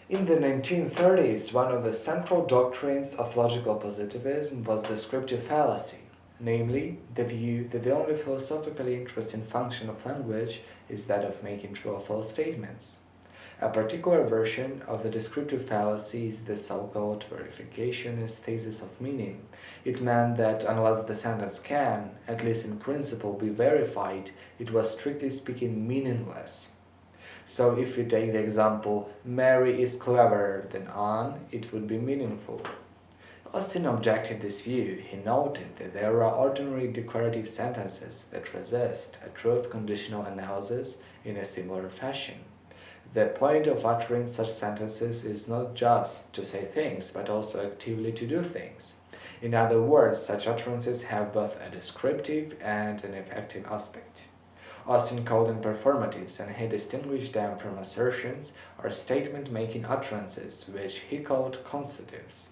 In the 1930s, one of the central doctrines of logical positivism was descriptive fallacy, namely, the view that the only philosophically interesting function of language is that of making true or false statements. A particular version of the descriptive fallacy is the so-called verificationist thesis of meaning. It meant that unless the sentence can, at least in principle, be verified, it was strictly speaking meaningless. So if we take the example, Mary is cleverer than Anne, it would be meaningful. Austin objected this view. He noted that there are ordinary declarative sentences that resist a truth-conditional analysis in a similar fashion. The point of uttering such sentences is not just to say things, but also actively to do things. In other words, such utterances have both a descriptive and an effective aspect. Austin called them performatives, and he distinguished them from assertions or statement-making utterances, which he called constatives.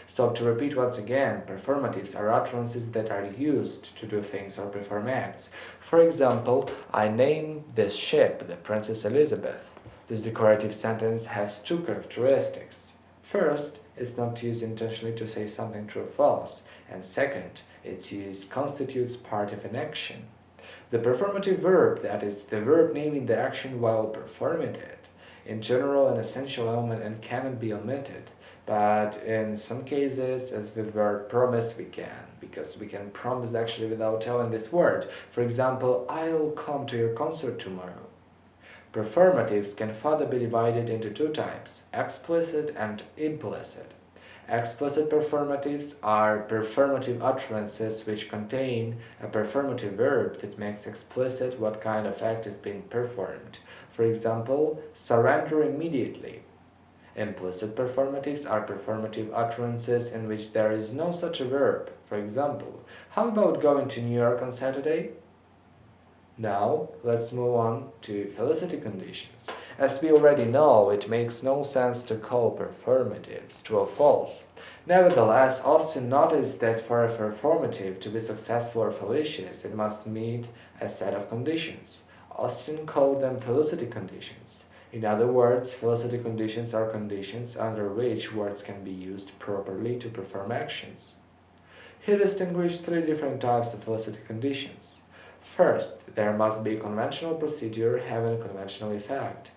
So to repeat once again, performatives are utterances that are used to do things or perform acts. For example, I name this ship the Princess Elizabeth. This declarative sentence has two characteristics. First, it's not used intentionally to say something true or false, and second, its use constitutes part of an action. The performative verb, that is, the verb naming the action while performing it, in general an essential element and cannot be omitted, but in some cases, as with verb promise, we can, because we can promise actually without telling this word. For example, I'll come to your concert tomorrow. Performatives can further be divided into two types, explicit and implicit. Explicit performatives are performative utterances which contain a performative verb that makes explicit what kind of act is being performed. For example, surrender immediately. Implicit performatives are performative utterances in which there is no such a verb. For example, how about going to New York on Saturday? Now, let's move on to Felicity Conditions. As we already know, it makes no sense to call performatives true or false. Nevertheless, Austin noticed that for a performative to be successful or fallacious, it must meet a set of conditions. Austin called them Felicity Conditions. In other words, Felicity Conditions are conditions under which words can be used properly to perform actions. He distinguished three different types of Felicity Conditions. First, there must be a conventional procedure having a conventional effect.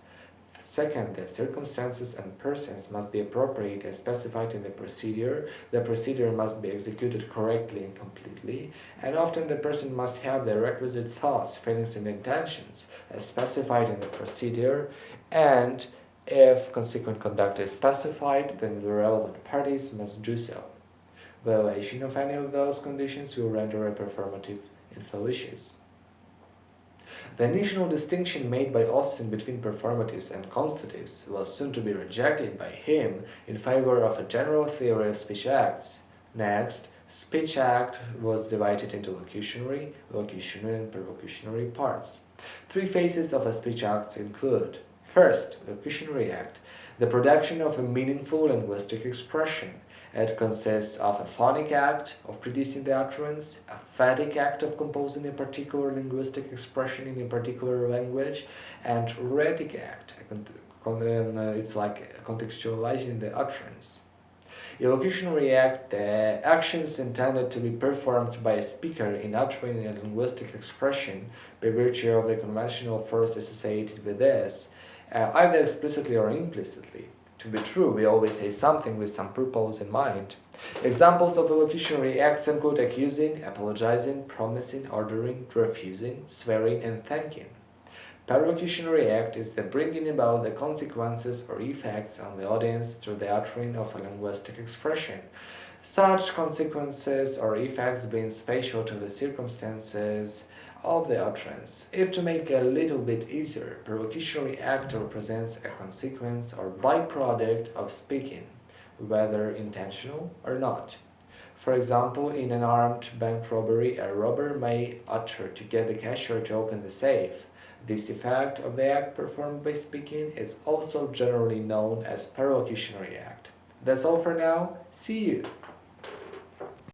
Second, the circumstances and persons must be appropriate as specified in the procedure must be executed correctly and completely, and often the person must have the requisite thoughts, feelings, and intentions as specified in the procedure, and if consequent conduct is specified, then the relevant parties must do so. Violation of any of those conditions will render a performative infallacious. The initial distinction made by Austin between performatives and constatives was soon to be rejected by him in favor of a general theory of speech acts. Next, speech act was divided into locutionary, locutionary, and perlocutionary parts. Three phases of a speech act include: first, locutionary act, the production of a meaningful linguistic expression. It consists of a phonic act of producing the utterance, a phatic act of composing a particular linguistic expression in a particular language, and rhetoric act. It's like contextualizing the utterance. Illocutionary act, the actions intended to be performed by a speaker in uttering a linguistic expression by virtue of the conventional force associated with this, either explicitly or implicitly. To be true, we always say something with some purpose in mind. Examples of illocutionary acts include accusing, apologizing, promising, ordering, refusing, swearing, and thanking. Perlocutionary act is the bringing about the consequences or effects on the audience through the uttering of a linguistic expression. Such consequences or effects being spatial to the circumstances of the utterance. If to make it a little bit easier, perlocutionary act represents a consequence or byproduct of speaking, whether intentional or not. For example, in an armed bank robbery, a robber may utter to get the cashier to open the safe. This effect of the act performed by speaking is also generally known as perlocutionary act. That's all for now. See you!